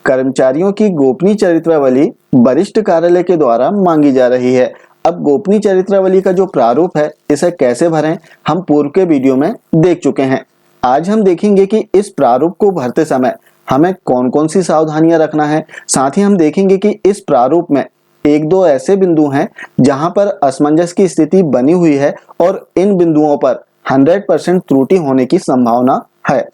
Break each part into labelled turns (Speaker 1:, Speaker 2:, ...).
Speaker 1: कर्मचारियों की गोपनीय चरित्रावली वरिष्ठ कार्यालय के द्वारा मांगी जा रही है। अब गोपनीय चरित्रावली का जो प्रारूप है इसे कैसे भरें, हम पूर्व के वीडियो में देख चुके हैं। आज हम देखेंगे कि इस प्रारूप को भरते समय हमें कौन कौन सी सावधानियां रखना है। साथ ही हम देखेंगे कि इस प्रारूप में एक दो ऐसे बिंदु हैं जहां पर असमंजस की स्थिति बनी हुई है और इन बिंदुओं पर 100% त्रुटि होने की संभावना है।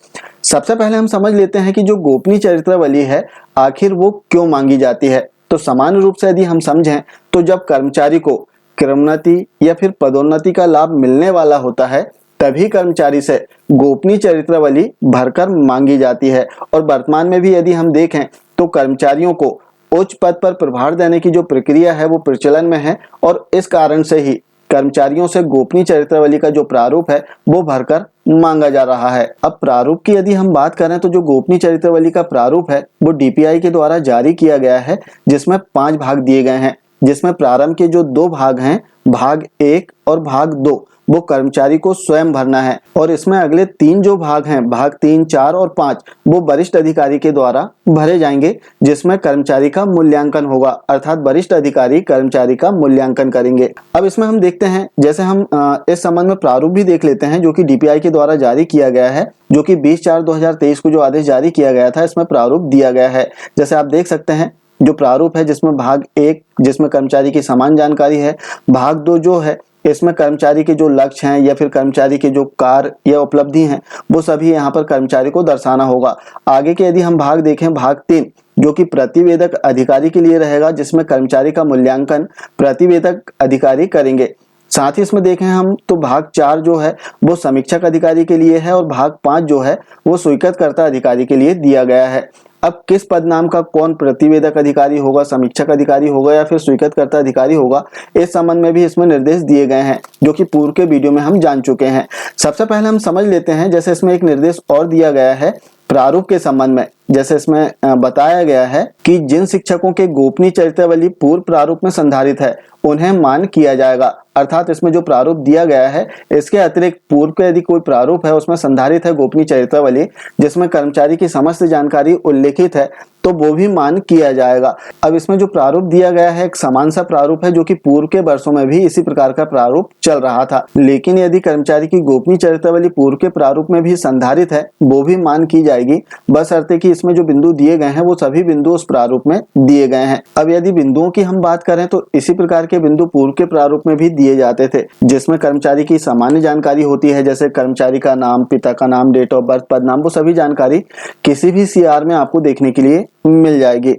Speaker 1: सबसे पहले हम समझ लेते हैं कि जो गोपनीय चरित्रावली है आखिर वो क्यों मांगी जाती है। तो सामान्य रूप से यदि हम समझें तो जब कर्मचारी को क्रमोन्नति या फिर पदोन्नति का लाभ मिलने वाला होता है तभी कर्मचारी से गोपनीय चरित्रावली भरकर मांगी जाती है। और वर्तमान में भी यदि हम देखें तो कर्मचारियों को उच्च पद पर प्रभार देने की जो प्रक्रिया है वो प्रचलन में है और इस कारण से ही कर्मचारियों से गोपनीय चरित्रावली का जो प्रारूप है वो भरकर मांगा जा रहा है। अब प्रारूप की यदि हम बात करें तो जो गोपनीय चरित्रावली का प्रारूप है वो डीपीआई के द्वारा जारी किया गया है, जिसमें 5 भाग दिए गए हैं। जिसमें प्रारंभ के जो 2 भाग हैं, भाग 1 और भाग 2, वो कर्मचारी को स्वयं भरना है और इसमें अगले 3 जो भाग हैं, भाग 3, 4 और 5, वो वरिष्ठ अधिकारी के द्वारा भरे जाएंगे, जिसमें कर्मचारी का मूल्यांकन होगा, अर्थात वरिष्ठ अधिकारी कर्मचारी का मूल्यांकन करेंगे। अब इसमें हम देखते हैं, जैसे हम इस संबंध में प्रारूप भी देख लेते हैं जो कि डीपीआई के द्वारा जारी किया गया है, जो कि 20/4/2023 को जो आदेश जारी किया गया था इसमें प्रारूप दिया गया है। जैसे आप देख सकते हैं जो प्रारूप है जिसमें भाग 1 जिसमें कर्मचारी की समान जानकारी है, भाग 2 जो है इसमें कर्मचारी के जो लक्ष्य हैं या फिर कर्मचारी के जो कार्य या उपलब्धि हैं वो सभी यहाँ पर कर्मचारी को दर्शाना होगा। आगे के यदि हम भाग देखें, भाग 3 जो कि प्रतिवेदक अधिकारी के लिए रहेगा, जिसमें कर्मचारी का मूल्यांकन प्रतिवेदक अधिकारी करेंगे। साथ ही इसमें देखें हम तो भाग 4 जो है वो समीक्षक अधिकारी के लिए है और भाग 5 जो है वो स्वीकृतकर्ता अधिकारी के लिए दिया गया है। अब किस पद नाम का कौन प्रतिवेदक अधिकारी होगा, समीक्षक अधिकारी होगा या फिर स्वीकृतकर्ता अधिकारी होगा, इस संबंध में भी इसमें निर्देश दिए गए हैं जो कि पूर्व के वीडियो में हम जान चुके हैं। सबसे पहले हम समझ लेते हैं, जैसे इसमें एक निर्देश और दिया गया है प्रारूप के संबंध में। जैसे इसमें बताया गया है कि जिन शिक्षकों के गोपनीय चरित्रावली पूर्व प्रारूप में संधारित है उन्हें मान किया जाएगा। अर्थात इसमें जो प्रारूप दिया गया है इसके अतिरिक्त पूर्व के यदि कोई प्रारूप है उसमें संधारित है गोपनीय चरित्रावली जिसमें कर्मचारी की समस्त जानकारी उल्लेखित है तो वो भी मान किया जाएगा। अब इसमें जो प्रारूप दिया गया है एक समान सा प्रारूप है जो कि पूर्व के वर्षों में भी इसी प्रकार का प्रारूप चल रहा था। लेकिन यदि कर्मचारी की गोपनीय चरित्रावली पूर्व के प्रारूप में भी संधारित है वो भी मान की जाएगी, बशर्ते कि इसमें जो बिंदु दिए गए हैं वो सभी बिंदु उस प्रारूप में दिए गए हैं। अब यदि बिंदुओं की हम बात करें तो इसी प्रकार के बिंदु पूर्व के प्रारूप में भी दिए जाते थे, जिसमें कर्मचारी की सामान्य जानकारी होती है, जैसे कर्मचारी का नाम, पिता का नाम, डेट ऑफ बर्थ, पद नाम, वो सभी जानकारी किसी भी सीआर में आपको देखने के लिए मिल जाएगी।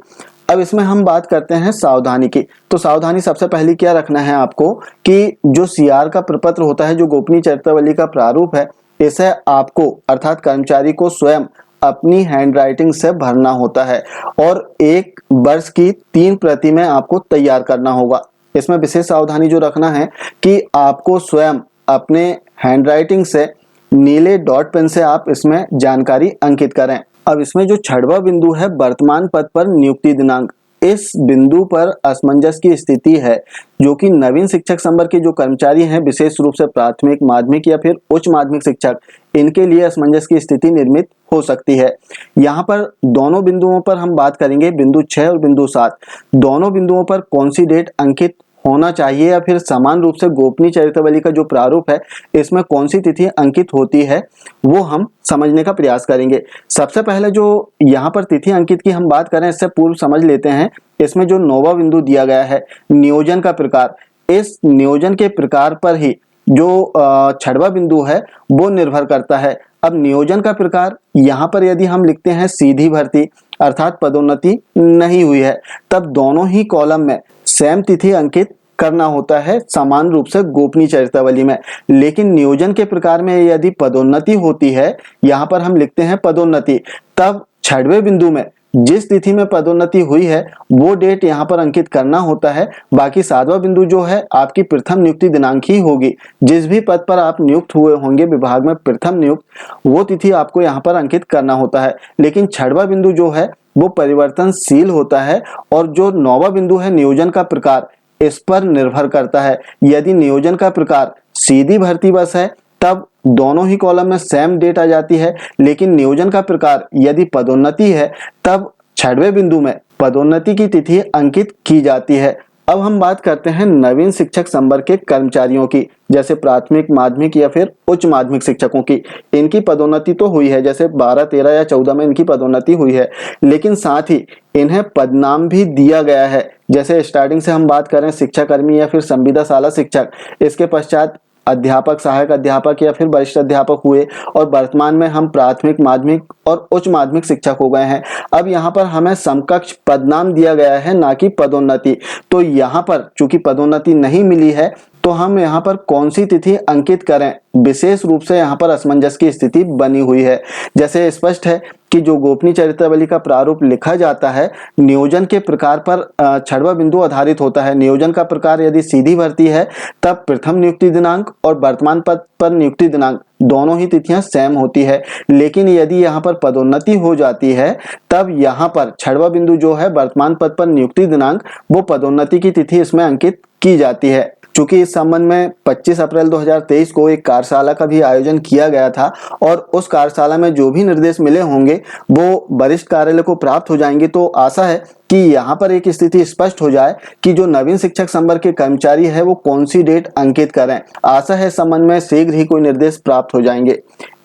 Speaker 1: अब इसमें हम बात करते हैं सावधानी की। तो सावधानी सबसे पहले क्या रखना है आपको कि जो सीआर का प्रपत्र होता है, जो गोपनीय चरित्रावली का प्रारूप है, इसे आपको अर्थात कर्मचारी को स्वयं अपनी हैंडराइटिंग से भरना होता है और 1 वर्ष की 3 प्रति में आपको तैयार करना होगा। इसमें विशेष सावधानी जो रखना है कि आपको स्वयं अपने हैंडराइटिंग से नीले डॉट पेन से आप इसमें जानकारी अंकित करें। अब इसमें जो 6वां बिंदु है वर्तमान पद पर नियुक्ति दिनांक, इस बिंदु पर असमंजस की स्थिति है जो कि नवीन शिक्षक संवर्ग के जो कर्मचारी हैं, विशेष रूप से प्राथमिक, माध्यमिक या फिर उच्च माध्यमिक शिक्षक, इनके लिए असमंजस की स्थिति निर्मित हो सकती है। यहाँ पर दोनों बिंदुओं पर हम बात करेंगे, बिंदु 6 और बिंदु 7, दोनों बिंदुओं पर कौन सी डेट अंकित होना चाहिए या फिर समान रूप से गोपनीय चरित्रावली का जो प्रारूप है इसमें कौन सी तिथि अंकित होती है वो हम समझने का प्रयास करेंगे। सबसे पहले जो यहाँ पर तिथि अंकित की हम बात करें इससे पूर्व समझ लेते हैं, इसमें जो 9वां बिंदु दिया गया है नियोजन का प्रकार, इस नियोजन के प्रकार पर ही जो 6वां बिंदु है वो निर्भर करता है। अब नियोजन का प्रकार यहाँ पर यदि हम लिखते हैं सीधी भर्ती अर्थात पदोन्नति नहीं हुई है, तब दोनों ही कॉलम में सेम तिथि अंकित करना होता है समान रूप से गोपनीय चरित्रावली में। लेकिन नियोजन के प्रकार में यदि पदोन्नति होती है, यहाँ पर हम लिखते हैं पदोन्नति, तब 6वें बिंदु में जिस तिथि में पदोन्नति हुई है वो डेट यहाँ पर अंकित करना होता है। बाकी 7वां बिंदु जो है आपकी प्रथम नियुक्ति दिनांक ही होगी। जिस भी पद पर आप नियुक्त हुए होंगे विभाग में प्रथम नियुक्त, वो तिथि आपको यहाँ पर अंकित करना होता है। लेकिन 6वां बिंदु जो है वो परिवर्तनशील होता है और जो 9वां बिंदु है नियोजन का प्रकार, इस पर निर्भर करता है। यदि नियोजन का प्रकार सीधी भर्ती बस है तब दोनों ही कॉलम में सेम डेट आ जाती है, लेकिन नियोजन का प्रकार यदि पदोन्नति है तब 6वें बिंदु में पदोन्नति की तिथि अंकित की जाती है। अब हम बात करते हैं नवीन शिक्षक संवर्ग के कर्मचारियों की, जैसे प्राथमिक, माध्यमिक या फिर उच्च माध्यमिक शिक्षकों की। इनकी पदोन्नति तो हुई है, जैसे 12, 13 या 14 में इनकी पदोन्नति हुई है, लेकिन साथ ही इन्हें पदनाम भी दिया गया है। जैसे स्टार्टिंग से हम बात करें शिक्षा कर्मी या फिर संविदा शाला शिक्षक, इसके पश्चात अध्यापक, सहायक अध्यापक या फिर वरिष्ठ अध्यापक हुए, और वर्तमान में हम प्राथमिक, माध्यमिक और उच्च माध्यमिक शिक्षक हो गए हैं। अब यहाँ पर हमें समकक्ष पदनाम दिया गया है, ना कि पदोन्नति। तो यहाँ पर चूंकि पदोन्नति नहीं मिली है, तो हम यहाँ पर कौन सी तिथि अंकित करें, विशेष रूप से यहाँ पर असमंजस की स्थिति बनी हुई है। जैसे स्पष्ट है कि जो गोपनीय चरित्रावली का प्रारूप लिखा जाता है, नियोजन के प्रकार पर 6वां बिंदु आधारित होता है। नियोजन का प्रकार यदि सीधी भर्ती है, तब प्रथम नियुक्ति दिनांक और वर्तमान पद पर नियुक्ति दिनांक दोनों ही तिथियां सेम होती है। लेकिन यदि यहाँ पर पदोन्नति हो जाती है, तब यहाँ पर 6वां बिंदु जो है वर्तमान पद पर नियुक्ति दिनांक, वो पदोन्नति की तिथि इसमें अंकित की जाती है। चूंकि इस संबंध में 25 अप्रैल 2023 को एक कार्यशाला का भी आयोजन किया गया था, और उस कार्यशाला में जो भी निर्देश मिले होंगे वो वरिष्ठ कार्यालय को प्राप्त हो जाएंगे। तो आशा है कि यहाँ पर एक स्थिति स्पष्ट हो जाए कि जो नवीन शिक्षक संवर्ग के कर्मचारी है वो कौन सी डेट अंकित करें। आशा है इस संबंध में शीघ्र ही कोई निर्देश प्राप्त हो जाएंगे।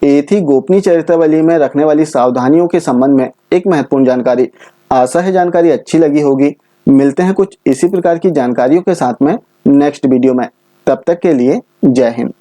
Speaker 1: ये थी गोपनीय चरित्रावली में रखने वाली सावधानियों के संबंध में एक महत्वपूर्ण जानकारी। आशा है जानकारी अच्छी लगी होगी। मिलते हैं कुछ इसी प्रकार की जानकारियों के साथ में नेक्स्ट वीडियो में। तब तक के लिए जय हिंद।